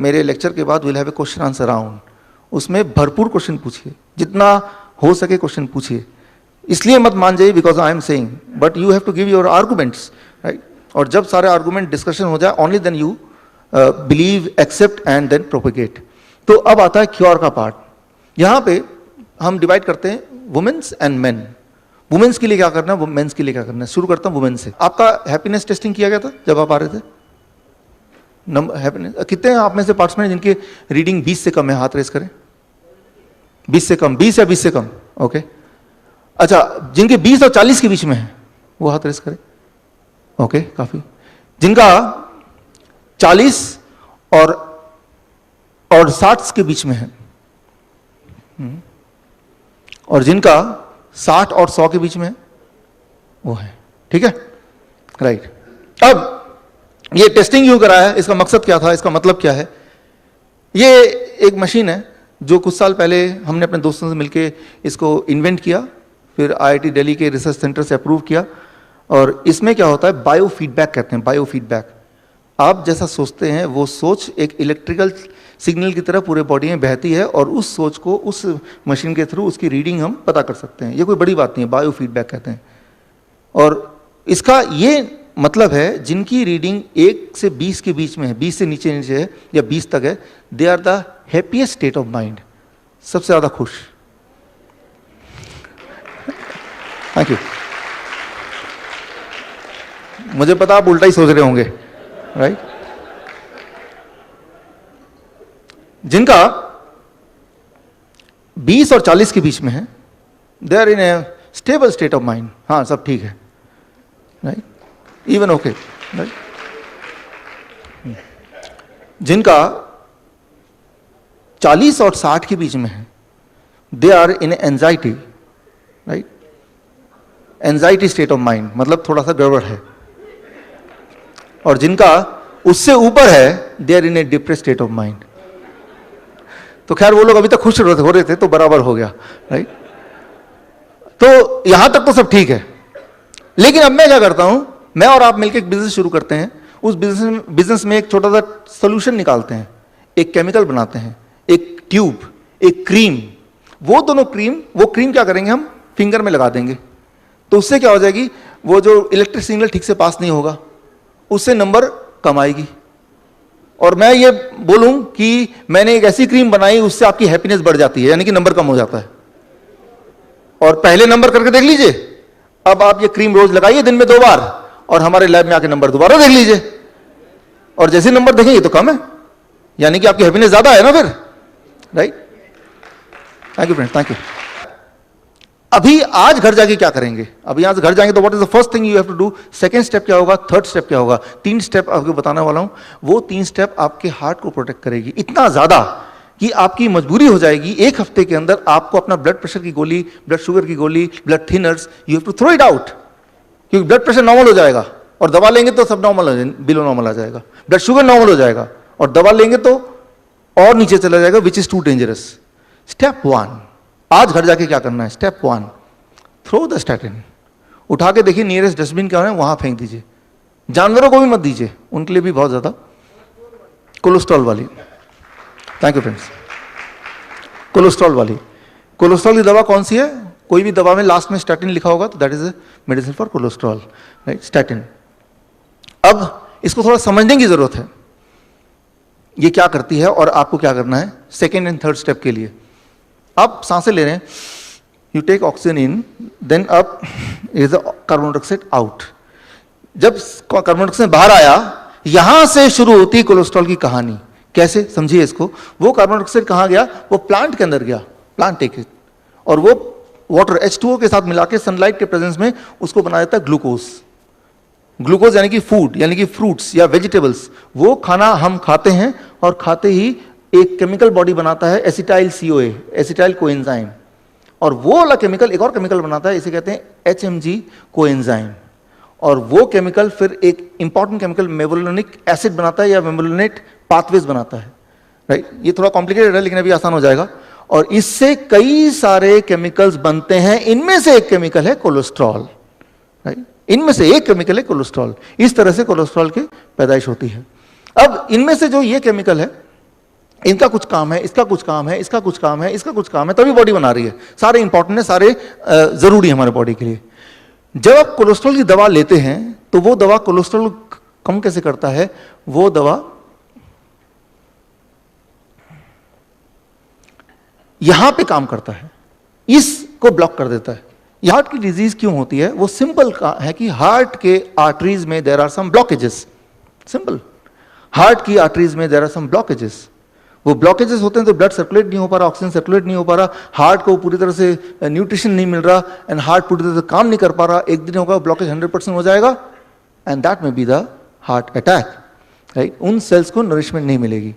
मेरे लेक्चर के बाद will have a question answer round, उसमें भरपूर क्वेश्चन पूछिए, जितना हो सके क्वेश्चन पूछिए। इसलिए मत मान जाइए because I am saying, but you have to give your arguments, right. और जब सारे आर्गुमेंट डिस्कशन हो जाए, only then you believe, accept and then propagate. तो अब आता है क्योर का पार्ट। यहाँ पे हम डिवाइड करते हैं वुमेन्स एंड मेन। वुमेन्स के लिए क्या करना है, मेंस के लिए क्या करना है। शुरू करता हूँ वुमेन से। आपका हैप्पीनेस टेस्टिंग किया गया था जब आप आ रहे थे? हैप्पीनेस कितने हैं आप में से पार्टिसिपेंट जिनकी रीडिंग 20 से कम है? हाथ रेस करें। 20 से कम, 20 या 20 से कम, ओके। अच्छा, जिनके 20 और 40 के बीच में है वो हाथ रेस करें, ओके, काफी। जिनका 40 और 60 के बीच में है, और जिनका 60 और 100 के बीच में है वो है, ठीक है, राइट। अब ये टेस्टिंग क्यों कराया है, इसका मकसद क्या था, इसका मतलब क्या है? ये एक मशीन है जो कुछ साल पहले हमने अपने दोस्तों से मिलकर इसको इन्वेंट किया, फिर आईआईटी दिल्ली के रिसर्च सेंटर से अप्रूव किया। और इसमें क्या होता है, बायो फीडबैक कहते हैं, बायो फीडबैक। आप जैसा सोचते हैं वो सोच एक इलेक्ट्रिकल सिग्नल की तरह पूरे बॉडी में बहती है, और उस सोच को उस मशीन के थ्रू उसकी रीडिंग हम पता कर सकते हैं। ये कोई बड़ी बात नहीं है, बायो फीडबैक कहते हैं। और इसका ये मतलब है जिनकी रीडिंग 1 से 20 के बीच में है, 20 से नीचे है या 20 तक है, they are the happiest state of mind, सबसे ज्यादा खुश। Thank you. मुझे पता आप उल्टा ही सोच रहे होंगे, राइट। जिनका 20 और 40 के बीच में है, they are in a stable state of mind. हाँ, सब ठीक है, राइट, इवन ओके, राइट। जिनका 40 और 60 के बीच में है, they are in anxiety, right, anxiety state of mind, मतलब थोड़ा सा गड़बड़ है। और जिनका उससे ऊपर है, they are in a depress state of mind. तो खैर वो लोग अभी तक खुश हो रहे थे तो बराबर हो गया, राइट। तो यहां तक तो सब ठीक है। लेकिन अब मैं क्या करता हूं, मैं और आप मिलकर एक बिजनेस शुरू करते हैं। उस बिजनेस में एक छोटा सा सोल्यूशन निकालते हैं, एक केमिकल बनाते हैं, एक ट्यूब, एक क्रीम। वो दोनों क्रीम, वो क्रीम क्या करेंगे, हम फिंगर में लगा देंगे। तो उससे क्या हो जाएगी, वो जो इलेक्ट्रिक सिग्नल ठीक से पास नहीं होगा, उससे नंबर कम आएगी। और मैं ये बोलूं कि मैंने एक ऐसी क्रीम बनाई, उससे आपकी हैप्पीनेस बढ़ जाती है, यानी कि नंबर कम हो जाता है। और पहले नंबर करके देख लीजिए। अब आप ये क्रीम रोज लगाइए दिन में 2 बार, और हमारे लैब में आके नंबर दोबारा देख लीजिए, और जैसे नंबर देखेंगे तो कम है, यानी कि आपकी हैप्पीनेस ज्यादा है ना फिर, right. Thank you friends, thank you. अभी आज घर जाके क्या करेंगे, अभी यहां से घर जाएंगे तो what is the first thing you have to do, second step क्या होगा, थर्ड स्टेप क्या होगा। 3 स्टेप आपको बताने वाला हूं। वो 3 स्टेप आपके हार्ट को प्रोटेक्ट करेगी, इतना ज्यादा कि आपकी मजबूरी हो जाएगी 1 हफ्ते के अंदर आपको अपना ब्लड प्रेशर की गोली, ब्लड शुगर की गोली, blood thinners, you have to throw it out. क्योंकि ब्लड प्रेशर नॉर्मल हो जाएगा, और दवा लेंगे तो सब नॉर्मल हो जाएगा, बिलो नॉर्मल आ जाएगा। ब्लड शुगर नॉर्मल हो जाएगा, और दवा लेंगे तो और नीचे चला जाएगा, which is too dangerous. Step 1, आज घर जाके क्या करना है, स्टेप 1, थ्रो द स्टैटिन। उठा के देखिए नियरेस्ट डस्टबिन क्या है, वहां फेंक दीजिए। जानवरों को भी मत दीजिए, उनके लिए भी बहुत ज्यादा कोलेस्ट्रॉल वाली। Thank you friends. कोलेस्ट्रॉल वाली, कोलेस्ट्रॉल की दवा कौन सी है, कोई भी दवा में लास्ट में स्टैटिन लिखा होगा तो that is a medicine for cholesterol, right, statin. अब इसको थोड़ा समझने की जरूरत है, ये क्या करती है और आपको क्या करना है। सेकेंड एंड थर्ड स्टेप के लिए आप सांसें ले रहे हैं, you take oxygen in, then up is carbon dioxide out. जब कार्बन डाइऑक्साइड बाहर आया, यहां से शुरू होती है कोलेस्ट्रॉल की कहानी। कैसे, समझिए इसको। वो कार्बन डाइऑक्साइड कहां गया, वो प्लांट के अंदर गया, प्लांट टेक इट, और वो वाटर H2O के साथ मिला के सनलाइट के प्रेजेंस में उसको बना देता है ग्लूकोज। ग्लूकोज यानी कि फूड, यानी कि फ्रूट्स या वेजिटेबल्स। वो खाना हम खाते हैं, और खाते ही एक केमिकल बॉडी बनाता है एसिटाइल CoA, एसिटाइल कोएंजाइम। और वो वाला केमिकल एक और केमिकल बनाता है, इसे कहते हैं HMG कोएंजाइम। और वो केमिकल फिर एक इंपॉर्टेंट केमिकल मेवोलिनिक एसिड बनाता है, या मेवोलिनेट पाथवेज बनाता है, राइट। ये थोड़ा कॉम्प्लिकेटेड है लेकिन अभी आसान हो जाएगा। और इससे कई सारे केमिकल्स बनते हैं, इनमें से एक केमिकल है कोलेस्ट्रॉल, राइट। इनमें से एक केमिकल है कोलेस्ट्रॉल। इस तरह से कोलेस्ट्रॉल की पैदाइश होती है। अब इनमें से जो ये केमिकल है, इनका कुछ काम है, इसका कुछ काम है, इसका कुछ काम है, इसका कुछ काम है, तभी बॉडी बना रही है। सारे इंपॉर्टेंट है, सारे जरूरी है हमारे बॉडी के लिए। जब आप कोलेस्ट्रॉल की दवा लेते हैं तो वो दवा कोलेस्ट्रॉल कम कैसे करता है? वो दवा यहां पे काम करता है, इसको ब्लॉक कर देता है। हार्ट की डिजीज क्यों होती है? वो सिंपल है कि हार्ट के आर्टरीज में there are some blockages. Simple, heart की आर्टरीज में देयर आर सम ब्लॉकेजेस। वो ब्लॉकेजेस होते हैं तो ब्लड सर्कुलेट नहीं हो पा रहा, ऑक्सीजन सर्कुलेट नहीं हो पा रहा, हार्ट को पूरी तरह से न्यूट्रिशन नहीं मिल रहा एंड हार्ट पूरी तरह से काम नहीं कर पा रहा। एक दिन होगा ब्लॉकेज 100% हो जाएगा एंड दैट में be the heart attack, right. उन सेल्स को नरिशमेंट नहीं मिलेगी।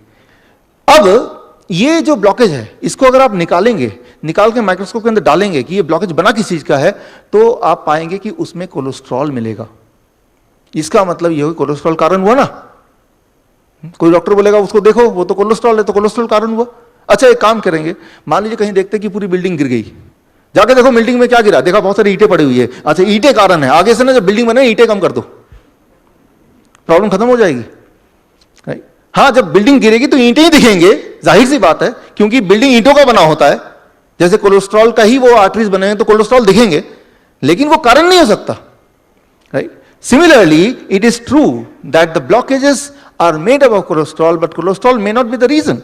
अब ये जो ब्लॉकेज है इसको अगर आप निकालेंगे, निकाल के माइक्रोस्कोप के अंदर डालेंगे कि ये ब्लॉकेज बना किस चीज का है, तो आप पाएंगे कि उसमें कोलेस्ट्रॉल मिलेगा। इसका मतलब ये हो कोलेस्ट्रॉल कारण हुआ ना। कोई डॉक्टर बोलेगा उसको देखो वो तो कोलेस्ट्रॉल है, तो कोलेस्ट्रॉल कारण हुआ। अच्छा एक काम करेंगे, मान लीजिए कहीं देखते कि पूरी बिल्डिंग गिर गई, जाके देखो बिल्डिंग में क्या गिरा, देखा बहुत सारी ईंटें पड़ी हुई है। अच्छा ईंटें कारण है, आगे से ना जब बिल्डिंग बने ईंटें कम कर दो, प्रॉब्लम खत्म हो जाएगी। हाँ जब बिल्डिंग गिरेगी तो ईंटें ही दिखेंगे, जाहिर सी बात है, क्योंकि बिल्डिंग ईंटों का बना होता है। जैसे कोलेस्ट्रॉल का ही वो आर्टरीज बने हैं तो कोलेस्ट्रॉल दिखेंगे, लेकिन वो कारण नहीं हो सकता, right. Similarly it is true that the blockages are made up of cholesterol but cholesterol may not be the reason,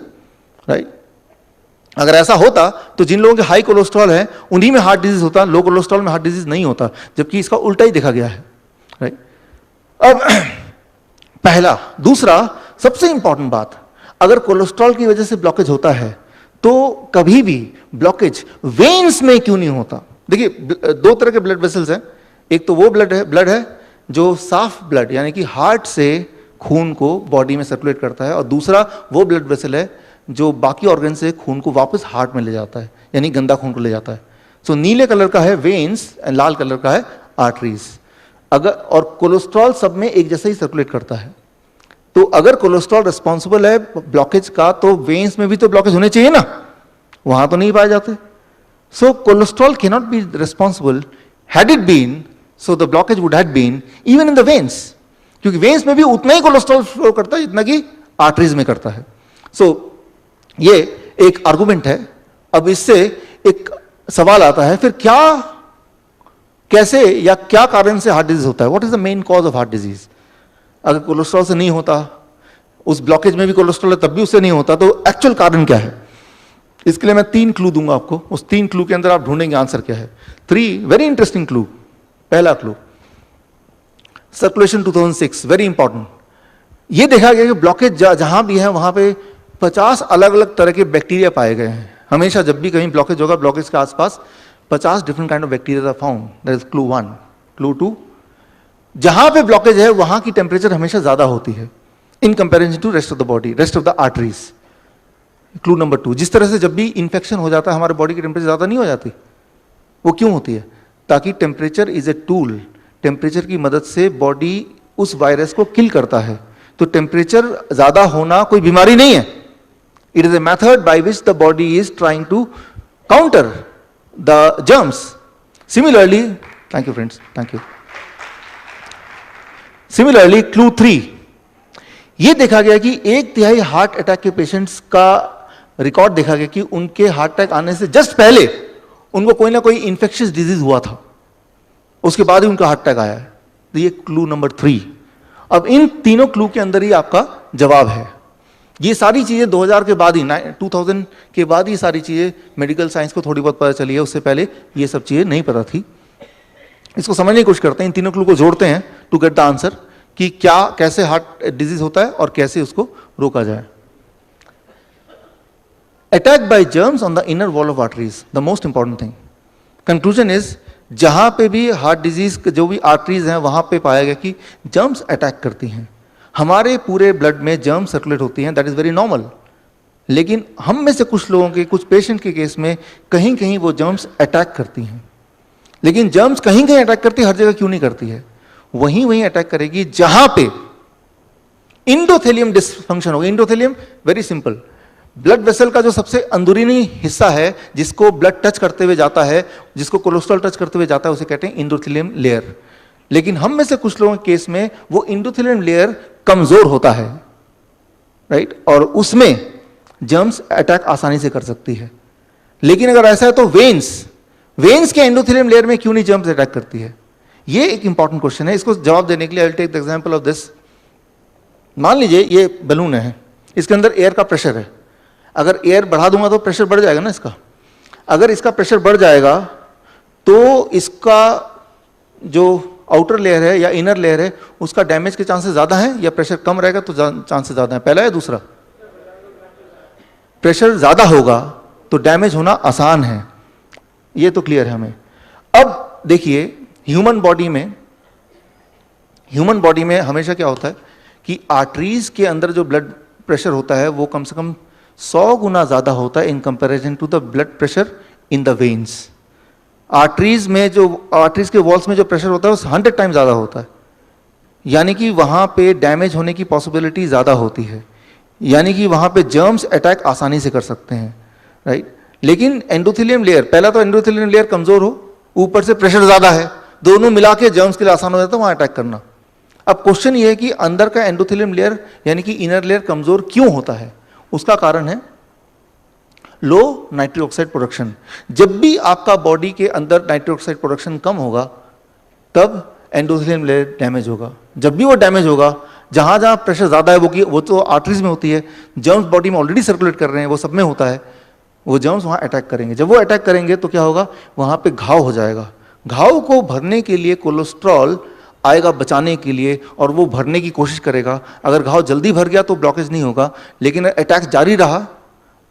right. अगर ऐसा होता तो जिन लोगों के हाई कोलेस्ट्रॉल है उन्हीं में हार्ट डिजीज होता, लो कोलेस्ट्रॉल में हार्ट डिजीज नहीं होता, जबकि इसका उल्टा ही देखा गया है, राइट। अब पहला। दूसरा सबसे इंपॉर्टेंट बात, अगर कोलेस्ट्रॉल की वजह से ब्लॉकेज होता है तो कभी भी ब्लॉकेज वेन्स में क्यों नहीं होता? देखिए दो तरह के ब्लड वेसल्स हैं, एक तो वो ब्लड है जो साफ ब्लड यानी कि हार्ट से खून को बॉडी में सर्कुलेट करता है, और दूसरा वो ब्लड वेसल है जो बाकी ऑर्गन से खून को वापस हार्ट में ले जाता है, यानी गंदा खून को ले जाता है। सो नीले कलर का है वेन्स एंड लाल कलर का है आर्टरीज। अगर और कोलेस्ट्रॉल सब में एक जैसा ही सर्कुलेट करता है, तो अगर कोलेस्ट्रॉल रिस्पॉन्सिबल है ब्लॉकेज का तो वेन्स में भी तो ब्लॉकेज होने चाहिए ना, वहां तो नहीं पाए जाते। So cholesterol can not be responsible, had it been so the blockage would have been even in the veins, क्योंकि वेन्स में भी उतना ही कोलेस्ट्रॉल फ्लो करता है जितना कि आर्टरीज में करता है। सो ये एक आर्गुमेंट है। अब इससे एक सवाल आता है, फिर क्या, कैसे या क्या कारण से हार्ट डिजीज होता है? What is the main cause of heart disease? अगर कोलेस्ट्रॉल से नहीं होता, उस ब्लॉकेज में भी कोलेस्ट्रॉल है तब भी उससे नहीं होता, तो एक्चुअल कारण क्या है? इसके लिए मैं 3 क्लू दूंगा आपको, उस 3 क्लू के अंदर आप ढूंढेंगे आंसर क्या है। 3 वेरी इंटरेस्टिंग क्लू। पहला क्लू, सर्कुलेशन 2006, वेरी इंपॉर्टेंट। ये देखा गया कि ब्लॉकेज जहां भी है वहां पे 50 अलग अलग तरह के बैक्टीरिया पाए गए हैं। हमेशा जब भी कहीं ब्लॉकेज होगा, ब्लॉकेज के आसपास 50 different kind of bacteria are found. That is clue 1। Clue 2, जहां पे ब्लॉकेज है वहां की टेम्परेचर हमेशा ज्यादा होती है in comparison to rest of the body, rest of the arteries. Clue number 2, जिस तरह से जब भी इंफेक्शन हो जाता है हमारे बॉडी की टेम्परेचर ज्यादा नहीं हो जाती, वो क्यों होती है? ताकि temperature is a tool, temperature की मदद से बॉडी उस वायरस को किल करता है। तो टेम्परेचर ज्यादा होना कोई बीमारी नहीं है, it is a method by which the body is trying to counter the germs. Similarly, thank you friends, thank you. Similarly clue 3, यह देखा गया कि 1/3 हार्ट अटैक के पेशेंट्स का रिकॉर्ड देखा गया कि उनके हार्ट अटैक आने से जस्ट पहले उनको कोई ना कोई इंफेक्शियस डिजीज हुआ था, उसके बाद ही उनका हार्ट अटैक आया है। तो ये क्लू नंबर 3। अब इन तीनों क्लू के अंदर ही आपका जवाब है। ये सारी चीजें 2000 के बाद ही, 2000 के बाद ही सारी चीजें मेडिकल साइंस को थोड़ी बहुत पता चली है, उससे पहले ये सब चीजें नहीं पता थी। इसको समझने की कोशिश करते हैं, इन तीनों क्लू को जोड़ते हैं टू गेट द आंसर कि क्या, कैसे हार्ट डिजीज होता है और कैसे उसको रोका जाए। Attack by germs on the inner wall of arteries, the most important thing. Conclusion is, जहां पे भी हार्ट डिजीज जो भी आर्टरीज हैं वहां पे पाया गया कि जर्म्स अटैक करती हैं। हमारे पूरे ब्लड में जर्म्स सर्कुलेट होती हैं, दैट इज वेरी नॉर्मल, लेकिन हम में से कुछ लोगों के, कुछ पेशेंट के केस में कहीं कहीं वो जर्म्स अटैक करती हैं। लेकिन जर्म्स कहीं कहीं अटैक करती है, हर जगह क्यों नहीं करती है? वहीं अटैक करेगी जहां पे इंडोथेलियम डिसफंक्शन होगा। इंडोथेलियम वेरी सिंपल, ब्लड वेसल का जो सबसे अंदरूनी हिस्सा है जिसको ब्लड टच करते हुए जाता है, जिसको कोलेस्ट्रॉल टच करते हुए जाता है, उसे कहते हैं इंडोथेलियम लेयर। लेकिन हम में से कुछ लोगों के केस में वो इंडोथेलियम लेयर कमजोर होता है, राइट, और उसमें जर्म्स अटैक आसानी से कर सकती है। लेकिन अगर ऐसा है तो वेन्स के एंडोथेलियम लेयर में क्यों नहीं जर्म्स अटैक करती है? ये एक इंपॉर्टेंट क्वेश्चन है। इसको जवाब देने के लिए I will take the example of this. मान लीजिए ये बलून है, इसके अंदर एयर का प्रेशर है। अगर एयर बढ़ा दूंगा तो प्रेशर बढ़ जाएगा ना इसका। अगर इसका प्रेशर बढ़ जाएगा तो इसका जो आउटर लेयर है या इनर लेयर है उसका डैमेज के चांसेस ज्यादा हैं, या प्रेशर कम रहेगा तो चांसेस ज्यादा है? पहला या दूसरा? प्रेशर ज्यादा होगा तो डैमेज होना आसान है, ये तो क्लियर है हमें। अब देखिए ह्यूमन बॉडी में हमेशा क्या होता है कि आर्टरीज के अंदर जो ब्लड प्रेशर होता है वो कम से कम 100 गुना ज्यादा होता है in comparison to the blood pressure in the veins. Arteries के वॉल्स में जो प्रेशर होता है वो 100 टाइम ज्यादा होता है, यानी कि वहां पे डैमेज होने की पॉसिबिलिटी ज्यादा होती है, यानी कि वहां पे जर्म्स अटैक आसानी से कर सकते हैं, राइट। लेकिन एंडोथेलियम लेयर, पहला तो एंडोथेलियम लेयर कमजोर हो, ऊपर से प्रेशर ज्यादा है, दोनों मिला के जर्म्स के लिए आसान हो जाता है वहां अटैक करना। अब क्वेश्चन ये है कि अंदर का एंडोथेलियम लेयर यानी कि इनर लेयर कमजोर क्यों होता है? उसका कारण है लो नाइट्रिक ऑक्साइड प्रोडक्शन। जब भी आपका बॉडी के अंदर नाइट्रिक ऑक्साइड प्रोडक्शन कम होगा तब एंडोथेलियम लेयर डैमेज होगा। जब भी वो डैमेज होगा, जहां जहां प्रेशर ज्यादा है वो तो आर्टरीज में होती है, जर्म्स बॉडी में ऑलरेडी सर्कुलेट कर रहे हैं, वो सब में होता है, वो जर्म्स वहां अटैक करेंगे। जब वो अटैक करेंगे तो क्या होगा, वहां पे घाव हो जाएगा। घाव को भरने के लिए कोलेस्ट्रॉल आएगा बचाने के लिए, और वो भरने की कोशिश करेगा। अगर घाव जल्दी भर गया तो ब्लॉकेज नहीं होगा, लेकिन अटैक जारी रहा,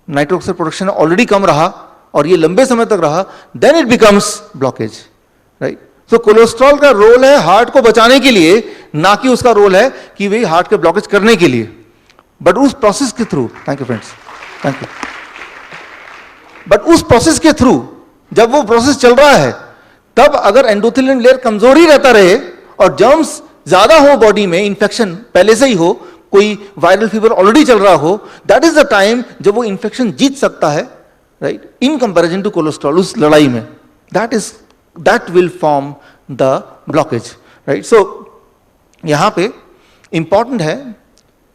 नाइट्रिक ऑक्साइड प्रोडक्शन ऑलरेडी कम रहा और ये लंबे समय तक रहा, then it becomes blockage, right. तो कोलेस्ट्रॉल का रोल है हार्ट को बचाने के लिए, ना कि उसका रोल है कि वही हार्ट के ब्लॉकेज करने के लिए। बट उस प्रोसेस के through, thank you friends, thank you, but उस प्रोसेस के थ्रू जब वो प्रोसेस चल रहा है तब अगर एंडोथेलियम लेयर कमजोर ही रहता रहे और जर्म्स ज्यादा हो बॉडी में, इन्फेक्शन पहले से ही हो, कोई वायरल फीवर ऑलरेडी चल रहा हो, दैट इज द टाइम जब वो इन्फेक्शन जीत सकता है, right, in comparison to cholesterol. उस लड़ाई में that will form the blockage, right. So यहां पे इंपॉर्टेंट है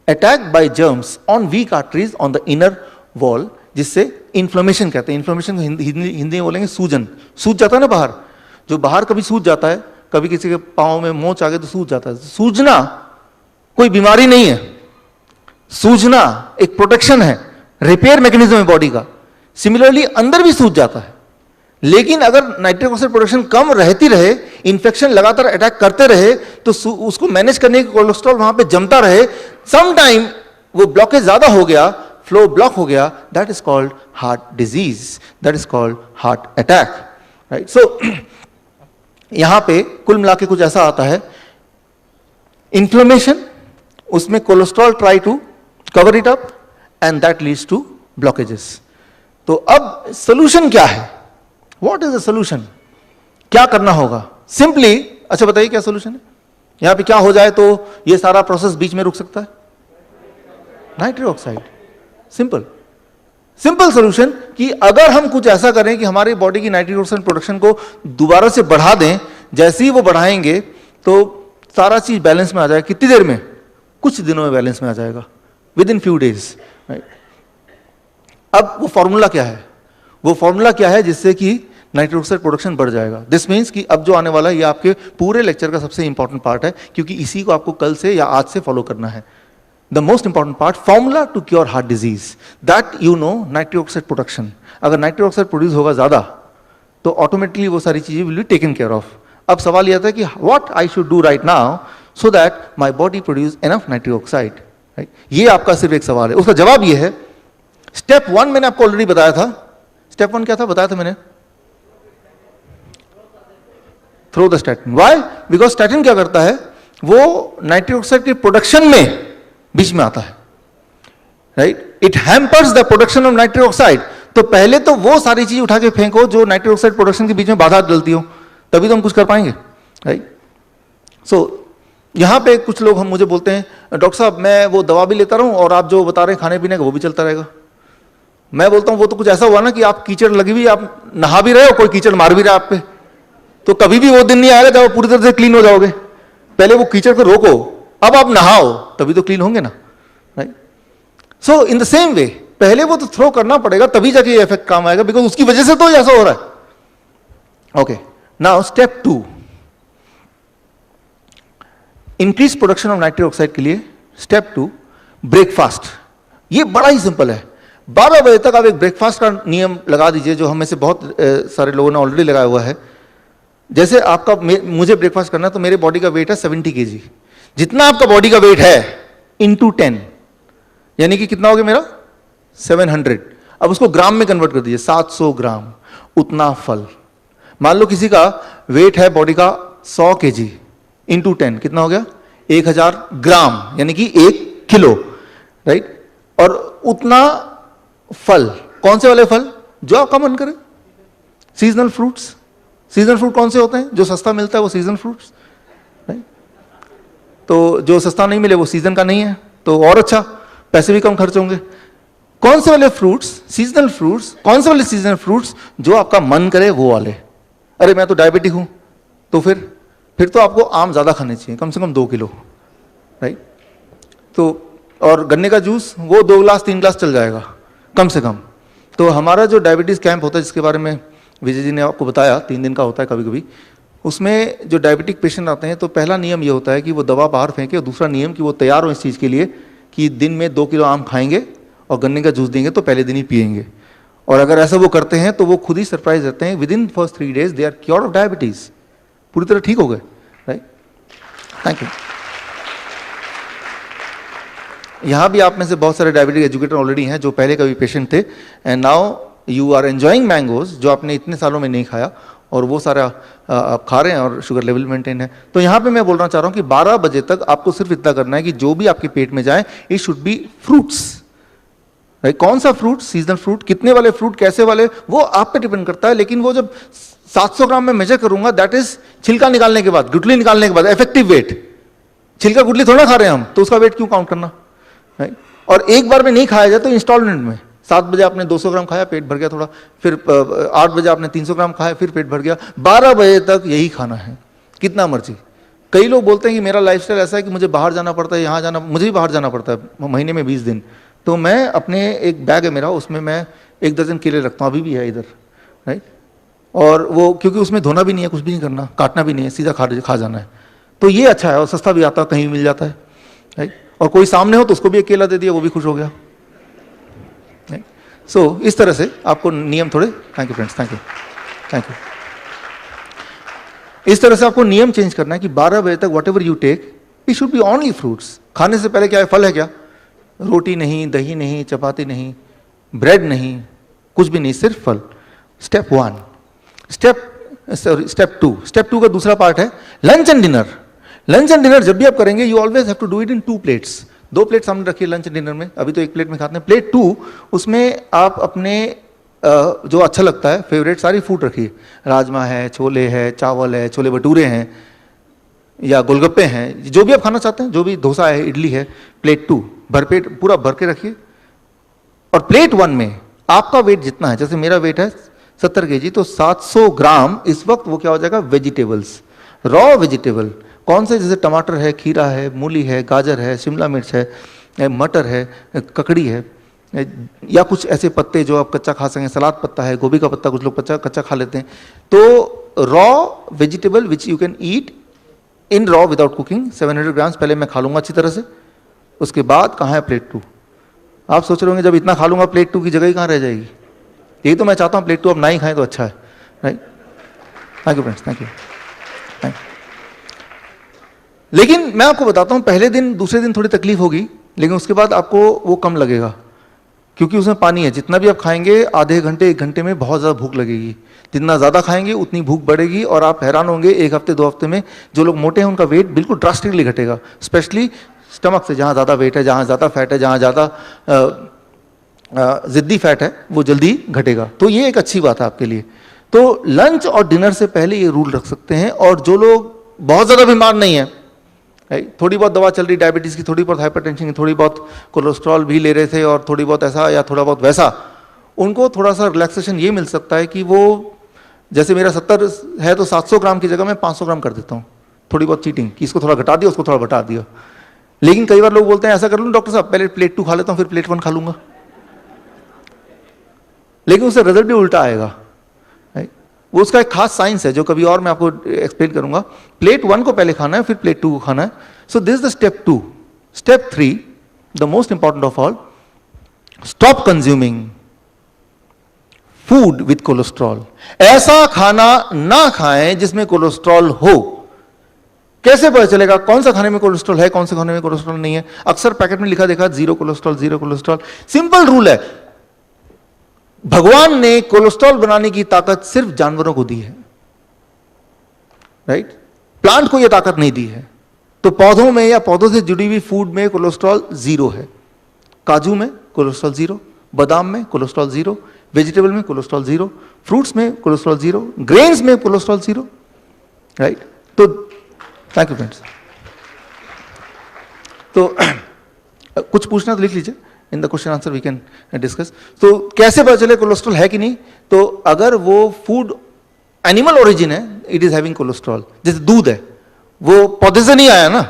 attack by germs on weak arteries on the inner wall, जिससे इन्फ्लेमेशन कहते हैं। इन्फ्लेमेशन को हिंदी में बोलेंगे सूजन। सूज जाता है ना बाहर, जो बाहर कभी सूज जाता है, कभी किसी के पाँव में मोच आ गए तो सूज जाता है। सूजना कोई बीमारी नहीं है, सूजना एक प्रोटेक्शन है, रिपेयर मैकेनिज्म है बॉडी का। सिमिलरली अंदर भी सूज जाता है, लेकिन अगर नाइट्रिक ऑक्साइड प्रोडक्शन कम रहती रहे, इन्फेक्शन लगातार अटैक करते रहे, तो उसको मैनेज करने के कोलेस्ट्रॉल वहां पे जमता रहे, सम टाइम वो ब्लॉकेज ज्यादा हो गया, फ्लो ब्लॉक हो गया, that is called heart disease, that is called heart attack, right. So यहां पे कुल मिला के कुछ ऐसा आता है, इन्फ्लेमेशन, उसमें cholesterol try to cover it up and that leads to blockages. तो अब सोल्यूशन क्या है? What is the solution? क्या करना होगा? सिंपली, अच्छा बताइए क्या सोल्यूशन है? यहां पे क्या हो जाए तो ये सारा प्रोसेस बीच में रुक सकता है? Nitric oxide. सिंपल सोल्यूशन कि अगर हम कुछ ऐसा करें कि हमारी बॉडी की नाइट्रिक ऑक्साइड प्रोडक्शन को दोबारा से बढ़ा दें, जैसे ही वो बढ़ाएंगे तो सारा चीज बैलेंस में आ जाएगा। कितनी देर में? कुछ दिनों में बैलेंस में आ जाएगा, with in few days, right. अब वो फॉर्मूला क्या है? वो फॉर्मूला क्या है जिससे कि नाइट्रिक ऑक्साइड प्रोडक्शन बढ़ जाएगा? दिस मीन्स कि अब जो आने वाला है ये आपके पूरे लेक्चर का सबसे इंपॉर्टेंट पार्ट है, क्योंकि इसी को आपको कल से या आज से फॉलो करना है। The most important part, formula to cure heart disease, that you know nitric oxide production. अगर नाइट्रिक ऑक्साइड प्रोड्यूस होगा ज्यादा तो ऑटोमेटिकली वो सारी चीजें will be taken care of. अब सवाल यह था कि what I should do right now so that my body produce enough nitric oxide, right. ये आपका सिर्फ एक सवाल है। उसका जवाब ये है, स्टेप 1 मैंने आपको ऑलरेडी बताया था। स्टेप 1 क्या था? बताया था मैंने, throw the statin. Why? Because statin क्या करता है, वो नाइट्रिक ऑक्साइड के प्रोडक्शन में बीच में आता है, right. It hampers the production of nitric oxide. तो पहले तो वो सारी चीज उठा के फेंको जो नाइट्रिक ऑक्साइड प्रोडक्शन के बीच में बाधा डलती हो, तभी तो हम कुछ कर पाएंगे, राइट। सो यहां पे कुछ लोग हम मुझे बोलते हैं, डॉक्टर साहब मैं वो दवा भी लेता रहूं और आप जो बता रहे हैं खाने पीने का वो भी चलता रहेगा। मैं बोलता हूं वो तो कुछ ऐसा हुआ ना कि आप कीचड़ लगी हुई, आप नहा भी रहे हो, कोई कीचड़ मार भी रहा है आप पे, तो कभी भी वो दिन नहीं आएगा जब आप पूरी तरह से क्लीन हो जाओगे। पहले वो कीचड़ को रोको, अब आप नहाओ, तभी तो क्लीन होंगे ना, right. So in the same way पहले वो तो थ्रो करना पड़ेगा, तभी जाके ये इफेक्ट काम आएगा, बिकॉज उसकी वजह से तो ऐसा हो रहा है। Okay, now step 2, increase production of nitric oxide के लिए स्टेप 2, ब्रेकफास्ट। ये बड़ा ही सिंपल है। 12 बजे तक आप एक ब्रेकफास्ट का नियम लगा दीजिए, जो हम में से बहुत सारे लोगों ने ऑलरेडी लगाया हुआ है। जैसे आपका मुझे ब्रेकफास्ट करना है, तो मेरे बॉडी का वेट है 70 kg। जितना आपका बॉडी का वेट है इंटू 10, यानी कि कितना हो गया मेरा 700। अब उसको ग्राम में कन्वर्ट कर दीजिए, 700 ग्राम उतना फल। मान लो किसी का वेट है बॉडी का 100 kg, इंटू 10 कितना हो गया 1000 ग्राम, यानी कि 1 किलो, राइट। और उतना फल, कौन से वाले फल जो आपका मन करे, सीजनल फ्रूट्स। सीजनल फ्रूट कौन से होते हैं? जो सस्ता मिलता है वो सीजनल फ्रूट्स, राइट। तो जो सस्ता नहीं मिले वो सीजन का नहीं है, तो और अच्छा, पैसे भी कम खर्च होंगे। कौन से वाले फ्रूट्स? Seasonal fruits. कौन से वाले सीजनल फ्रूट्स? जो आपका मन करे वो वाले। अरे मैं तो डायबिटिक हूं, तो फिर तो आपको आम ज्यादा खाने चाहिए, कम से कम 2 किलो, राइट। तो और गन्ने का जूस वो 2 ग्लास 3 ग्लास चल जाएगा कम से कम। तो हमारा जो डायबिटीज कैंप होता है, जिसके बारे में विजय जी ने आपको बताया, 3 दिन का होता है कभी कभी, उसमें जो डायबिटिक पेशेंट आते हैं, तो पहला नियम ये होता है कि वो दवा बाहर फेंके, और दूसरा नियम कि वो तैयार हो इस चीज़ के लिए कि दिन में 2 किलो आम खाएंगे और गन्ने का जूस देंगे तो पहले दिन ही पिएंगे। और अगर ऐसा वो करते हैं तो वो खुद ही सरप्राइज रहते हैं, within first 3 days they are cure of diabetes, पूरी तरह ठीक हो गए, राइट। Thank you. यहाँ भी आप में से बहुत सारे डायबिटिक एजुकेटर ऑलरेडी हैं जो पहले कभी पेशेंट थे, and now you are enjoying mangoes, जो आपने इतने सालों में नहीं खाया, और वो सारा आप खा रहे हैं और शुगर लेवल मेंटेन है। तो यहाँ पे मैं बोलना चाह रहा हूँ कि 12 बजे तक आपको सिर्फ इतना करना है कि जो भी आपके पेट में जाए, it should B fruits, right. कौन सा फ्रूट? Seasonal fruit. कितने वाले फ्रूट, कैसे वाले, वो आप पे डिपेंड करता है। लेकिन वो जब 700 ग्राम में मेजर करूंगा, दैट इज छिलका निकालने के बाद, गुठली निकालने के बाद इफेक्टिव वेट। छिलका गुठली थोड़ा खा रहे हैं हम, तो उसका वेट क्यों काउंट करना, राइट। और एक बार में नहीं खाया जाए तो इंस्टॉलमेंट में, 7 बजे आपने 200 ग्राम खाया, पेट भर गया थोड़ा, फिर 8 बजे आपने 300 ग्राम खाया, फिर पेट भर गया, 12 बजे तक यही खाना है, कितना मर्जी। कई लोग बोलते हैं कि मेरा लाइफस्टाइल ऐसा है कि मुझे बाहर जाना पड़ता है, यहाँ जाना, मुझे भी बाहर जाना पड़ता है महीने में 20 दिन। तो मैं अपने एक बैग है मेरा, उसमें मैं 1 दर्जन केले रखता हूँ, अभी भी है इधर, राइट। और वो क्योंकि उसमें धोना भी नहीं है, कुछ भी नहीं करना, काटना भी नहीं है, सीधा खा जाना है। तो ये अच्छा है, और सस्ता भी आता है, कहीं भी मिल जाता है, राइट। और कोई सामने हो तो उसको भी एक केला दे दिया, वो भी खुश हो गया। सो इस तरह से आपको नियम थोड़े, thank you friends, thank you. इस तरह से आपको नियम चेंज करना है कि 12 बजे तक whatever you take, it should be only fruits. खाने से पहले क्या है? फल है क्या? रोटी नहीं, दही नहीं, चपाती नहीं, ब्रेड नहीं, कुछ भी नहीं, सिर्फ फल। स्टेप 1। स्टेप 2। स्टेप 2 का दूसरा पार्ट है lunch and dinner. Lunch and dinner जब भी आप करेंगे, you always have to do it in 2 plates. 2 plate सामने रखिए लंच एंड डिनर में, अभी तो 1 प्लेट में खाते हैं। प्लेट 2, उसमें आप अपने जो अच्छा लगता है फेवरेट सारी फूड रखिए। राजमा है, छोले है, चावल है, छोले भटूरे हैं, या गोलगप्पे हैं, जो भी आप खाना चाहते हैं, जो भी, डोसा है, इडली है। प्लेट 2 भरपेट पूरा भर के रखिए। और प्लेट 1 में आपका वेट जितना है, जैसे मेरा वेट है 70 kg, तो 700 ग्राम इस वक्त वो क्या हो जाएगा? Vegetables, raw vegetable. कौन से? जैसे टमाटर है, खीरा है, मूली है, गाजर है, शिमला मिर्च है, मटर है, ककड़ी है, या कुछ ऐसे पत्ते जो आप कच्चा खा सकें। सलाद पत्ता है, गोभी का पत्ता कुछ लोग कच्चा खा लेते हैं। तो raw vegetable which you can eat in raw without cooking, 700 grams पहले मैं खा लूंगा अच्छी तरह से। उसके बाद कहाँ है प्लेट 2? आप सोच रहे होंगे जब इतना खा लूंगा प्लेट 2 की जगह ही कहाँ रह जाएगी? यही तो मैं चाहता हूँ, प्लेट 2 अब ना ही खाएं तो अच्छा है, right. Thank you friends, thank you. लेकिन मैं आपको बताता हूं, पहले दिन दूसरे दिन थोड़ी तकलीफ होगी, लेकिन उसके बाद आपको वो कम लगेगा, क्योंकि उसमें पानी है। जितना भी आप खाएंगे, आधे घंटे 1 घंटे में बहुत ज़्यादा भूख लगेगी। जितना ज़्यादा खाएंगे उतनी भूख बढ़ेगी, और आप हैरान होंगे 1 हफ्ते 2 हफ्ते में जो लोग मोटे हैं उनका वेट बिल्कुल ड्रास्टिकली घटेगा। स्पेशली स्टमक से, जहाँ ज़्यादा वेट है, जहाँ ज़्यादा फैट है, जहाँ ज़्यादा ज़िद्दी फैट है, वो जल्दी घटेगा। तो ये एक अच्छी बात है आपके लिए। तो लंच और डिनर से पहले ये रूल रख सकते हैं। और जो लोग बहुत ज़्यादा बीमार नहीं है, थोड़ी बहुत दवा चल रही डायबिटीज़ की, थोड़ी बहुत हाइपरटेंशन की, थोड़ी बहुत कोलेस्ट्रॉल भी ले रहे थे, और थोड़ी बहुत ऐसा या थोड़ा बहुत वैसा, उनको थोड़ा सा रिलैक्सेशन ये मिल सकता है कि वो, जैसे मेरा 70 है तो 700 ग्राम की जगह मैं 500 ग्राम कर देता हूँ। थोड़ी बहुत चीटिंग कि इसको थोड़ा घटा दिया, उसको थोड़ा घटा दिया। लेकिन कई बार लोग बोलते हैं ऐसा कर लूँ डॉक्टर साहब, पहले प्लेट 2 खा लेता हूँ, फिर प्लेट 1 खा लूँगा। लेकिन उससे रिजल्ट भी उल्टा आएगा। वो उसका एक खास साइंस है जो कभी और मैं आपको एक्सप्लेन करूंगा। प्लेट 1 को पहले खाना है, फिर प्लेट 2 को खाना है। So this is the step 2। Step 3, the most important of all, stop consuming food with cholesterol. ऐसा खाना ना खाएं जिसमें कोलेस्ट्रॉल हो। कैसे पता चलेगा कौन सा खाने में कोलेस्ट्रॉल है, कौन से खाने में कोलेस्ट्रॉल नहीं है? अक्सर पैकेट में लिखा देखा 0 कोलेस्ट्रॉल, 0 कोलेस्ट्रॉल। सिंपल रूल है, भगवान ने कोलेस्ट्रॉल बनाने की ताकत सिर्फ जानवरों को दी है, राइट? प्लांट को यह ताकत नहीं दी है। तो पौधों में या पौधों से जुड़ी हुई फूड में कोलेस्ट्रॉल 0 है। काजू में कोलेस्ट्रॉल 0, बादाम में कोलेस्ट्रॉल 0, वेजिटेबल में कोलेस्ट्रॉल 0, फ्रूट्स में कोलेस्ट्रॉल 0, ग्रेन्स में कोलेस्ट्रॉल 0, राइट? तो थैंक यू फ्रेंड्स। तो कुछ पूछना तो लिख लीजिए, in the question answer we can discuss. तो कैसे पता चले कोलेस्ट्रॉल है कि नहीं? तो अगर वो फूड एनिमल ओरिजिन है, इट इज हैविंग कोलेस्ट्रॉल। जैसे दूध है, वो पौधे से नहीं आया ना,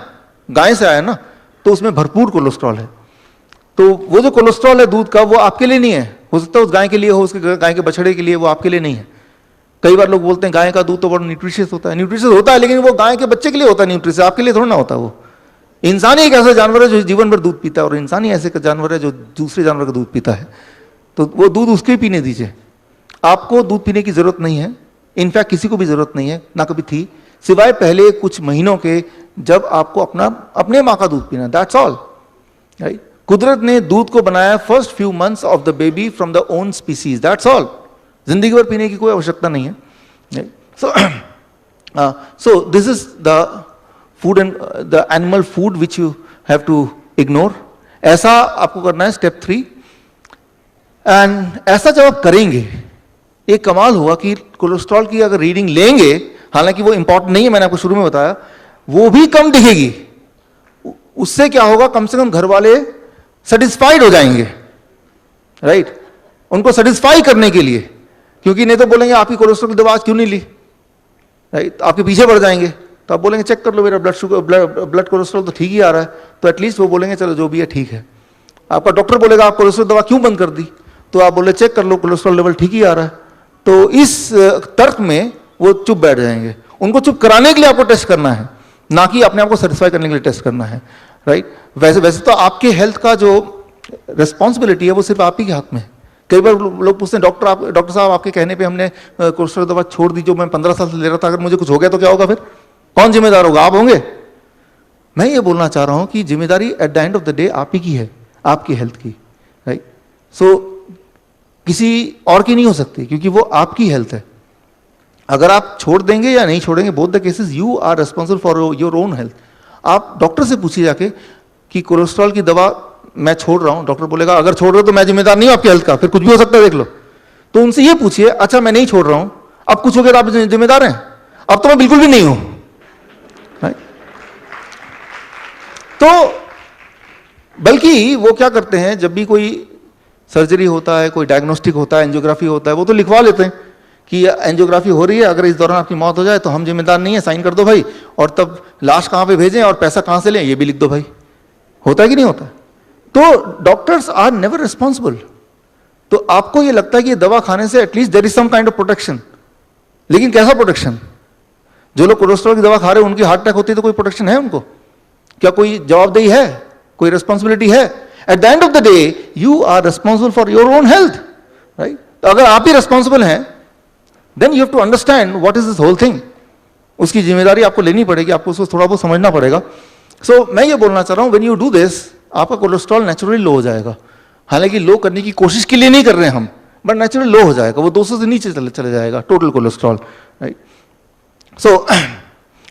गाय से आया ना, तो उसमें भरपूर कोलेस्ट्रॉल है। तो वो जो कोलेस्ट्रॉल है दूध का, वो आपके लिए नहीं है। हो सकता है उस गाय के लिए हो, उसके गाय के बछड़े के लिए, वो आपके लिए नहीं है। कई बार लोग बोलते हैं गाय का दूध तो बड़ा न्यूट्रिशियस होता है। न्यूट्रिशियस होता है, लेकिन वो गाय के बच्चे के लिए होता है न्यूट्रिशियस, आपके लिए थोड़ा ना होता। वो इंसान ही एक ऐसा जानवर है जो जीवन भर दूध पीता है, और इंसान ही ऐसे जानवर है जो दूसरे जानवर का दूध पीता है। तो वो दूध उसके ही पीने दीजिए। आपको दूध पीने की जरूरत नहीं है, इनफैक्ट किसी को भी जरूरत नहीं है, ना कभी थी, सिवाय पहले कुछ महीनों के जब आपको अपने माँ का दूध पीना। That's all, right? कुदरत ने दूध को बनाया first few months of the baby from the own species, that's all. जिंदगी भर पीने की कोई आवश्यकता नहीं है। So this is the food and the animal food which you have to ignore. ऐसा आपको करना है स्टेप 3। एंड ऐसा जब आप करेंगे, एक कमाल हुआ कि कोलेस्ट्रॉल की अगर रीडिंग लेंगे, हालांकि वो इंपॉर्टेंट नहीं है, मैंने आपको शुरू में बताया, वो भी कम दिखेगी। उससे क्या होगा, कम से कम घर वाले सेटिस्फाइड हो जाएंगे, राइट? उनको सेटिस्फाई करने के लिए, क्योंकि नहीं तो बोलेंगे आपकी कोलेस्ट्रॉल की दवा आज क्यों नहीं ली, राइट? आपके पीछे पड़ जाएंगे। तो आप बोलेंगे चेक कर लो, मेरा ब्लड कोलेस्ट्रॉल तो ठीक ही आ रहा है। तो एटलीस्ट वो बोलेंगे चलो जो भी है ठीक है। आपका डॉक्टर बोलेगा आप कोलेस्ट्रॉल दवा क्यों बंद कर दी, तो आप बोले चेक कर लो कोलेस्ट्रॉल लेवल ठीक ही आ रहा है। तो इस तर्क में वो चुप बैठ जाएंगे। उनको चुप कराने के लिए आपको टेस्ट करना है, ना कि अपने आप को सेटिस्फाई करने के लिए टेस्ट करना है, राइट? वैसे तो आपके हेल्थ का जो रिस्पॉन्सिबिलिटी है वो सिर्फ आप ही के हाथ में है। कई बार लोग पूछते हैं डॉक्टर साहब आपके कहने पे हमने कोलेस्ट्रॉल दवा छोड़ दी जो मैं 15 साल से ले रहा था, अगर मुझे कुछ हो गया तो क्या होगा? फिर कौन जिम्मेदार होगा? आप होंगे? मैं ये बोलना चाह रहा हूं कि जिम्मेदारी eight the end of the day आप ही की है, आपकी हेल्थ की, राइट? सो किसी और की नहीं हो सकती, क्योंकि वो आपकी हेल्थ है। अगर आप छोड़ देंगे या नहीं छोड़ेंगे, both the cases you are responsible for your own health. आप डॉक्टर से पूछिए जाके कि कोलेस्ट्रॉल की दवा मैं छोड़ रहा हूं, डॉक्टर बोलेगा अगर छोड़ रहे हो तो मैं जिम्मेदार नहीं हूं आपकी हेल्थ का, फिर कुछ भी हो सकता है देख लो। तो उनसे ये पूछिए, अच्छा मैं नहीं छोड़ रहा हूं, अब कुछ हो गया तो आप जिम्मेदार हैं? अब तो मैं बिल्कुल भी नहीं हूं, राइट? तो बल्कि वो क्या करते हैं, जब भी कोई सर्जरी होता है, कोई डायग्नोस्टिक होता है, एंजियोग्राफी होता है, वो तो लिखवा लेते हैं कि एंजियोग्राफी हो रही है, अगर इस दौरान आपकी मौत हो जाए तो हम जिम्मेदार नहीं है, साइन कर दो भाई, और तब लाश कहां पे भेजें और पैसा कहां से लें ये भी लिख दो भाई। होता है कि नहीं होता? तो डॉक्टर्स आर नेवर रिस्पॉन्सिबल। तो आपको ये लगता है कि ये दवा खाने से at least there is some kind of protection, लेकिन कैसा प्रोटेक्शन? जो लोग कोलेस्ट्रॉल की दवा खा रहे हैं उनकी हार्ट अटैक होती है तो कोई प्रोटेक्शन है उनको? क्या कोई जवाबदेही है, कोई रिस्पॉन्सिबिलिटी है? At the end of the day you are responsible for your own health, right? तो अगर आप ही रिस्पॉन्सिबल हैं, then you have to understand what is this whole thing. उसकी जिम्मेदारी आपको लेनी पड़ेगी, आपको उसको थोड़ा बहुत समझना पड़ेगा। सो मैं ये बोलना चाह रहा हूं, व्हेन यू डू दिस, आपका कोलेस्ट्रॉल नेचुरली लो हो जाएगा। हालांकि लो करने की कोशिश के लिए नहीं कर रहे हैं हम, बट नेचुरली लो हो जाएगा, वो 200 से नीचे चले जाएगा टोटल कोलेस्ट्रॉल, राइट? सो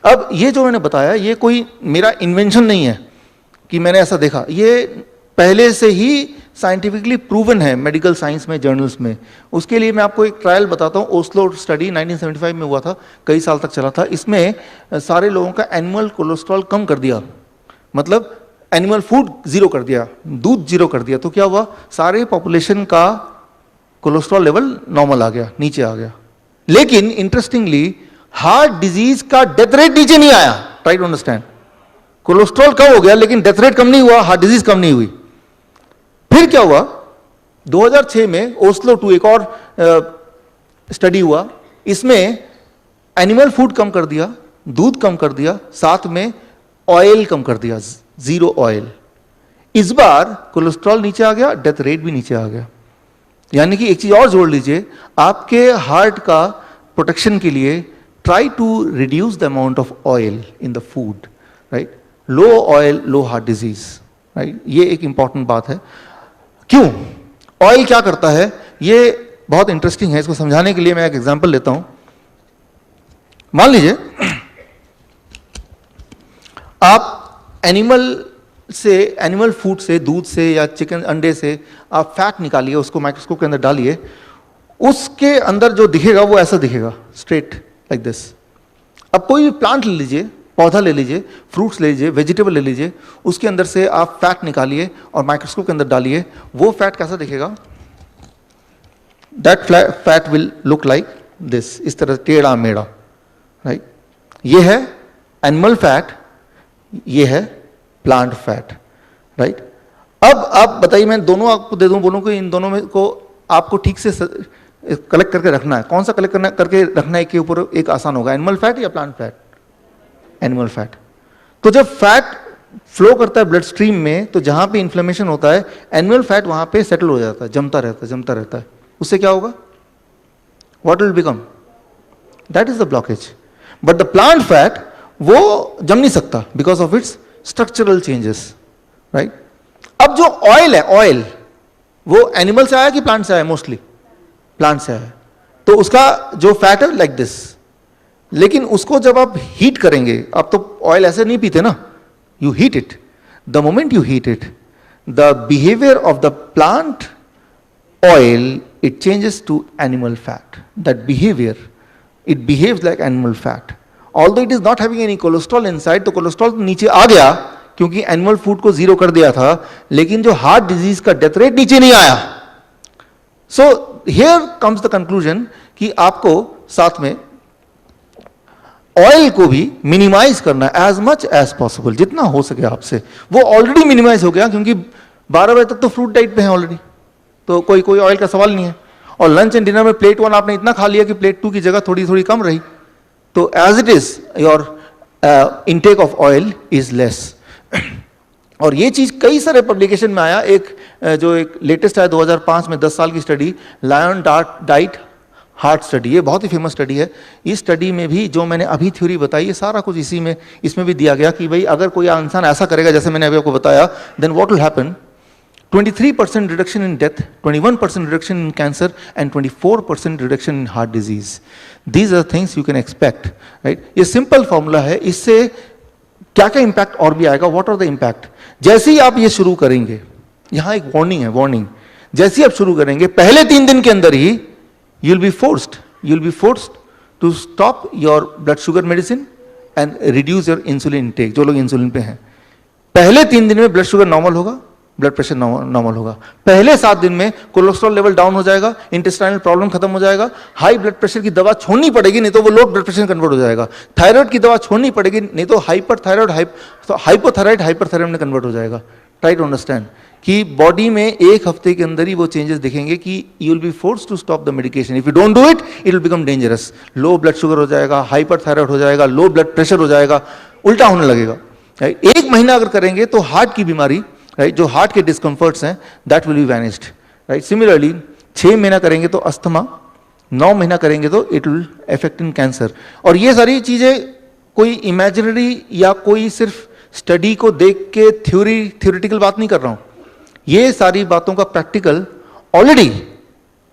अब ये जो मैंने बताया, ये कोई मेरा इन्वेंशन नहीं है कि मैंने ऐसा देखा, ये पहले से ही साइंटिफिकली प्रूवन है मेडिकल साइंस में, जर्नल्स में। उसके लिए मैं आपको एक ट्रायल बताता हूँ। ओस्लो स्टडी 1975 में हुआ था, कई साल तक चला था। इसमें सारे लोगों का एनुअल कोलेस्ट्रॉल कम कर दिया, मतलब एनिमल फूड जीरो कर दिया, दूध जीरो कर दिया। तो क्या हुआ, सारे पॉपुलेशन का कोलेस्ट्रॉल लेवल नॉर्मल आ गया, नीचे आ गया। लेकिन इंटरेस्टिंगली हार्ट डिजीज का डेथ रेट नीचे नहीं आया। ट्राई टू अंडरस्टैंड, कोलेस्ट्रॉल कम हो गया लेकिन डेथ रेट कम नहीं हुआ, हार्ट डिजीज कम नहीं हुई। फिर क्या हुआ, 2006 में ओस्लो 2 एक और स्टडी हुआ, इसमें एनिमल फूड कम कर दिया, दूध कम कर दिया, साथ में ऑयल कम कर दिया, 0 ऑयल। इस बार कोलेस्ट्रॉल नीचे आ गया, डेथ रेट भी नीचे आ गया। यानी कि एक चीज और जोड़ लीजिए, आपके हार्ट का प्रोटेक्शन के लिए try to reduce the amount of oil in the food, right. Low oil, low heart disease, right. ये एक इंपॉर्टेंट बात है। क्यों? ऑयल क्या करता है, ये बहुत इंटरेस्टिंग है। इसको समझाने के लिए मैं एक एग्जांपल लेता हूं। मान लीजिए आप एनिमल फूड से, दूध से या चिकन अंडे से आप फैट निकालिए, उसको माइक्रोस्कोप के अंदर डालिए, उसके अंदर जो दिखेगा वो ऐसा दिखेगा, स्ट्रेट लाइक दिस। अब कोई भी प्लांट ले लीजिए, पौधा ले लीजिए, फ्रूट्स ले लीजिए, वेजिटेबल ले लीजिए, उसके अंदर से आप फैट निकालिए और माइक्रोस्कोप के अंदर डालिए, वो फैट कैसा दिखेगा? That fat will look like this, इस तरह टेढ़ा मेढ़ा, राइट। ये है एनिमल फैट, ये है प्लांट फैट, राइट। अब आप बताइए, मैं दोनों आपको दे दूं, बोलूं कि इन दोनों में को आपको ठीक से कलेक्ट करके रखना है, कौन सा कलेक्ट करके रखना है के ऊपर एक आसान होगा, एनिमल फैट या प्लांट फैट? Animal fat. तो जब फैट फ्लो करता है ब्लड स्ट्रीम में, तो जहां पे इन्फ्लेमेशन होता है, एनिमल फैट वहां पे सेटल हो जाता है, जमता रहता है। उससे क्या होगा? What will become? That is the blockage. But the plant fat वो जम नहीं सकता because of its structural changes, right. अब जो ऑयल है, ऑयल वो एनिमल से आया कि प्लांट से आया? मोस्टली प्लांट से आया। तो उसका जो फैट है लाइक दिस, लेकिन उसको जब आप हीट करेंगे, आप तो ऑयल ऐसे नहीं पीते ना, you heat it. The moment you heat it, the behaviour of the plant oil, it changes to animal fat. That behavior, it behaves like animal fat. Although it is not having any cholesterol inside, तो cholesterol तो नीचे आ गया क्योंकि animal food को 0 कर दिया था, लेकिन जो हार्ट डिजीज का डेथ रेट नीचे नहीं आया। So here comes the conclusion कि आपको साथ में ऑयल को भी मिनिमाइज करना है एज मच एज पॉसिबल, जितना हो सके आपसे। वो ऑलरेडी मिनिमाइज हो गया क्योंकि 12 बजे तक तो फ्रूट डाइट पे है ऑलरेडी, तो कोई ऑयल का सवाल नहीं है। और लंच एंड डिनर में प्लेट 1 आपने इतना खा लिया कि प्लेट 2 की जगह थोड़ी थोड़ी कम रही, तो as it is your intake of oil is less. और ये चीज कई सारे पब्लिकेशन में आया। जो एक लेटेस्ट है 2005 में 10 साल की study, Lyon diet heart study, ये बहुत ही फेमस स्टडी है। इस स्टडी में भी जो मैंने अभी थ्योरी बताई, ये सारा कुछ इसमें भी दिया गया कि भाई अगर कोई इंसान ऐसा करेगा जैसे मैंने अभी आपको बताया, then what will happen? 23% reduction in death, 21% reduction in cancer, and 24% reduction in heart disease. These are things you can expect, right? ये simple formula है, इससे क्या क्या impact और भी आएगा? What are the impact? जैसे ही आप ये शुरू करेंगे, यहाँ एक warning है, warning। जैसे ही आप शुरू करेंगे, पहले 3 दिन के अंदर ही you'll be forced to stop your blood sugar medicine and reduce your insulin intake। जो लोग इंसुलिन पे हैं, पहले 3 दिन में ब्लड शुगर नॉर्मल होगा, ब्लड प्रेशर नॉर्मल होगा। पहले 7 दिन में कोलेस्ट्रॉल लेवल डाउन हो जाएगा, इंटेस्टाइनल प्रॉब्लम खत्म हो जाएगा, हाई ब्लड प्रेशर की दवा छोड़नी पड़ेगी, नहीं तो वो लो ब्लड प्रेशर कन्वर्ट हो जाएगा। थायराइड की दवा छोड़नी पड़ेगी, नहीं तो हाइपोथायराइड हाइपरथायराइड में कन्वर्ट हो जाएगा। ट्राई टू अंडरस्टैंड कि बॉडी में 1 हफ्ते के अंदर ही वो चेंजेस दिखेंगे कि you will be forced to stop the medication. If you don't do it, it will become dangerous. Low blood sugar हो जाएगा, हाइपरथायराइड हो जाएगा, लो ब्लड प्रेशर हो जाएगा, उल्टा होने लगेगा। 1 महीना अगर करेंगे तो हार्ट की बीमारी, राइट, जो हार्ट के डिस्कम्फर्ट्स हैं, that will be vanished, right. Similarly 6 महीना करेंगे तो अस्थमा, 9 महीना करेंगे तो it will affect in cancer. और ये सारी चीजें कोई इमेजिनरी या कोई सिर्फ स्टडी को देख के थ्योरेटिकल बात नहीं कर रहा हूं, ये सारी बातों का प्रैक्टिकल ऑलरेडी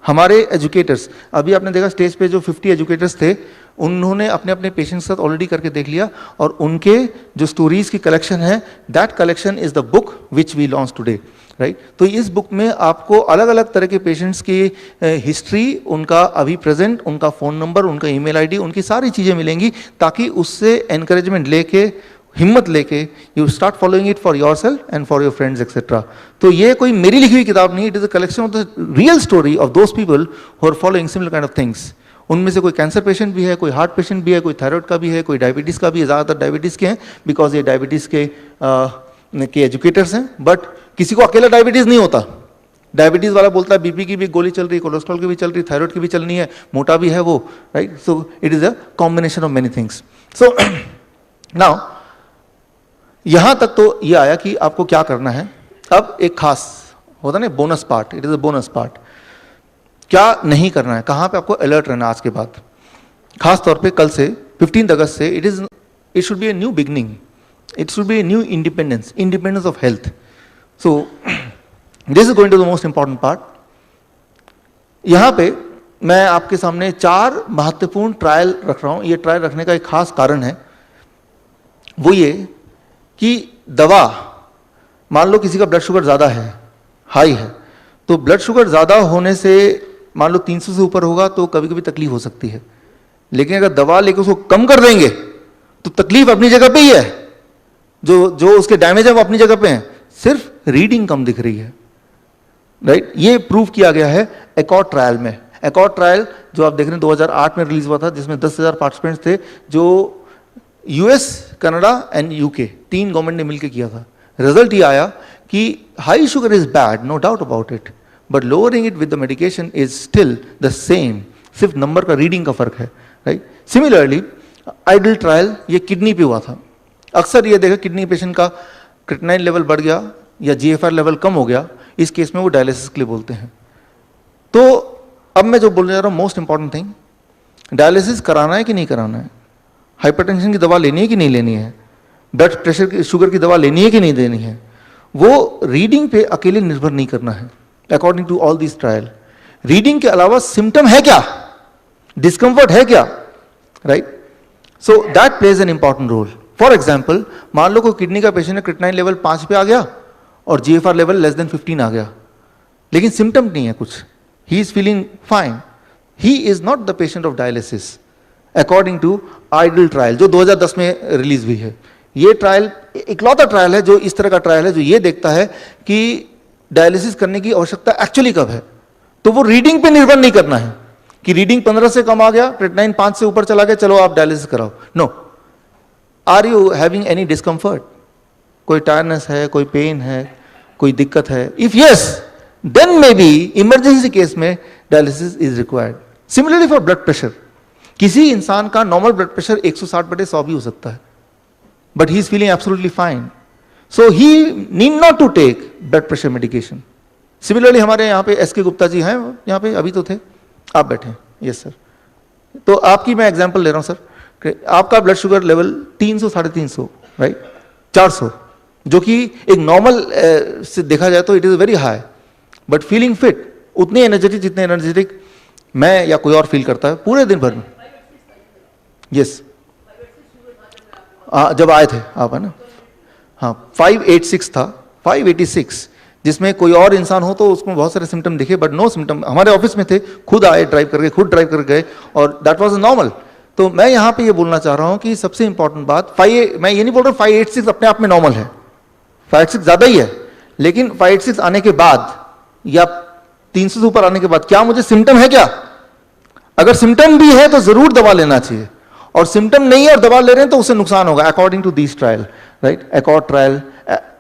हमारे एजुकेटर्स, अभी आपने देखा स्टेज पे जो 50 एजुकेटर्स थे, उन्होंने अपने अपने पेशेंट्स के साथ ऑलरेडी करके देख लिया, और उनके जो स्टोरीज की कलेक्शन है, that collection is the book which we launch today, right. तो इस बुक में आपको अलग अलग तरह के पेशेंट्स की हिस्ट्री, उनका अभी प्रेजेंट, उनका फ़ोन नंबर, उनका ईमेल आईडी, उनकी सारी चीज़ें मिलेंगी, ताकि उससे एनकरेजमेंट लेके, हिम्मत लेके you start following it for yourself and for your friends etcetera. तो ये कोई मेरी लिखी हुई किताब नहीं, it is a collection of the real story of those people who are following similar kind of things. उनमें से कोई कैंसर पेशेंट भी है, कोई हार्ट पेशेंट भी है, कोई थायराइड का भी है, कोई डायबिटीज़ का भी है। ज़्यादातर डायबिटीज़ के हैं बिकॉज ये डायबिटीज़ के एजुकेटर्स हैं, बट किसी को अकेला डायबिटीज़ नहीं होता, डायबिटीज वाला बोलता है बीपी की भी गोली चल रही है, कोलेस्ट्रॉल की भी चल रही है, थायराइड की भी चलनी है, मोटा भी है वो, right? So it is a combination of many things. So now यहां तक तो ये आया कि आपको क्या करना है. अब एक खास होता ना bonus part, it is a bonus part. क्या नहीं करना है, कहां पे आपको अलर्ट रहना है आज के बाद, खास तौर पे कल से 15 अगस्त से. It should be a new beginning, it should be a new independence of health. So this is going to the most important part. यहां पे मैं आपके सामने 4 महत्वपूर्ण ट्रायल रख रहा हूं. ये ट्रायल रखने का एक खास कारण है, वो ये कि दवा, मान लो किसी का ब्लड शुगर ज्यादा है, हाई है, तो ब्लड शुगर ज्यादा होने से मान लो 300 से ऊपर होगा तो कभी कभी तकलीफ हो सकती है. लेकिन अगर दवा लेकर उसको कम कर देंगे तो तकलीफ अपनी जगह पे ही है, जो उसके डैमेज है वो अपनी जगह पे है, सिर्फ रीडिंग कम दिख रही है, राइट? ये प्रूव किया गया है एकॉर्ड ट्रायल में. एकॉर्ड ट्रायल जो आप देख रहे हैं 2008 में रिलीज हुआ था, जिसमें 10,000 पार्टिसिपेंट्स थे, जो US, Canada and UK 3 government ने मिलकर किया था. रिजल्ट ये आया कि high sugar is bad, no doubt about it, but lowering it with the medication is still the same. सिर्फ नंबर का, रीडिंग का फर्क है, राइट? सिमिलरली आइडल ट्रायल ये किडनी पे हुआ था. अक्सर ये देखा किडनी पेशेंट का क्रिएटिनिन लेवल बढ़ गया या जीएफआर लेवल कम हो गया, इस केस में वो डायलिसिस के लिए बोलते हैं. तो अब मैं जो बोलने जा रहा हूं, मोस्ट इंपॉर्टेंट थिंग, डायलिसिस कराना है कि नहीं कराना है, हाइपरटेंशन की दवा लेनी है कि नहीं लेनी है, ब्लड प्रेशर की, शुगर की दवा लेनी है कि नहीं देनी है, वो रीडिंग पे अकेले निर्भर नहीं करना है. According to all this trial, reading के अलावा सिम्टम है क्या, डिस्कंफर्ट है क्या, right? So that plays an important role. For example, मान लो कोई किडनी का पेशेंट है, क्रिएटिनिन लेवल 5 पे आ गया और जीएफआर लेवल लेस देन 15 आ गया, लेकिन सिम्टम नहीं है कुछ, he is feeling fine, he is not the patient of dialysis according to IDEAL trial जो 2010 में रिलीज हुई है. ये ट्रायल इकलौता ट्रायल है जो इस तरह का ट्रायल है जो ये देखता है कि डायलिसिस करने की आवश्यकता एक्चुअली कब है. तो वो रीडिंग पे निर्भर नहीं करना है कि रीडिंग 15 से कम आ गया, क्रिएटिनिन 5 से ऊपर चला गया, चलो आप डायलिसिस कराओ. No, are you having any discomfort, कोई टायरनेस है, कोई पेन है, कोई दिक्कत है, if yes then may be emergency case में dialysis is required. Similarly for blood pressure, किसी इंसान का नॉर्मल ब्लड प्रेशर 160/100 भी हो सकता है, but he is feeling absolutely fine, so he need not to take blood pressure medication. Similarly हमारे यहाँ पे एस के गुप्ता जी हैं, यहाँ पे अभी तो थे, आप बैठे हैं. Yes sir. तो आपकी मैं एग्जांपल ले रहा हूँ सर, आपका ब्लड शुगर लेवल 300, 350, राइट, 400, जो कि एक नॉर्मल से देखा जाए तो it is very high, but feeling fit, उतनी एनर्जेटिक जितने एनर्जेटिक मैं या कोई और फील करता है पूरे दिन भर में. यस, जब आए थे आप, है ना? हाँ, 586 था, 586, जिसमें कोई और इंसान हो तो उसको बहुत सारे सिम्टम दिखे, बट नो सिम्टम. हमारे ऑफिस में थे, खुद आए ड्राइव करके, खुद ड्राइव कर गए, और दैट वाज नॉर्मल. तो मैं यहाँ पे ये बोलना चाह रहा हूँ कि सबसे इंपॉर्टेंट बात, मैं ये नहीं बोल रहा 586 अपने आप में नॉर्मल है, 586 ज्यादा ही है, लेकिन 586 आने के बाद या 300 से ऊपर आने के बाद क्या मुझे सिम्टम है क्या? अगर सिम्टम भी है तो जरूर दवा लेना चाहिए, और सिम्टम नहीं है और दवा ले रहे हैं तो उससे नुकसान होगा, according to this trial, right? ACCORD trial,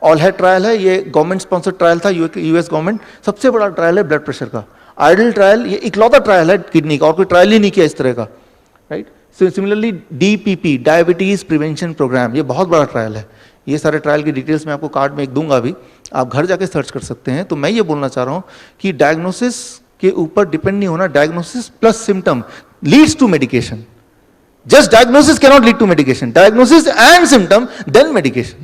ALLHAT trial है, ये गवर्नमेंट स्पॉन्सर्ड ट्रायल था, यूएस गवर्नमेंट, सबसे बड़ा ट्रायल है ब्लड प्रेशर का. आइडल ट्रायल ये इकलौता ट्रायल है किडनी का, और कोई ट्रायल ही नहीं किया इस तरह का, right? Similarly DPP, diabetes prevention program, ये बहुत बड़ा ट्रायल है. ये सारे ट्रायल की डिटेल्स मैं आपको कार्ड में एक दूंगा, अभी आप घर जाके सर्च कर सकते हैं. तो मैं ये बोलना चाह रहा हूं कि डायग्नोसिस के ऊपर डिपेंड नहीं होना, diagnosis plus symptom leads to medication. Just diagnosis cannot lead to medication. Diagnosis and symptom, then medication.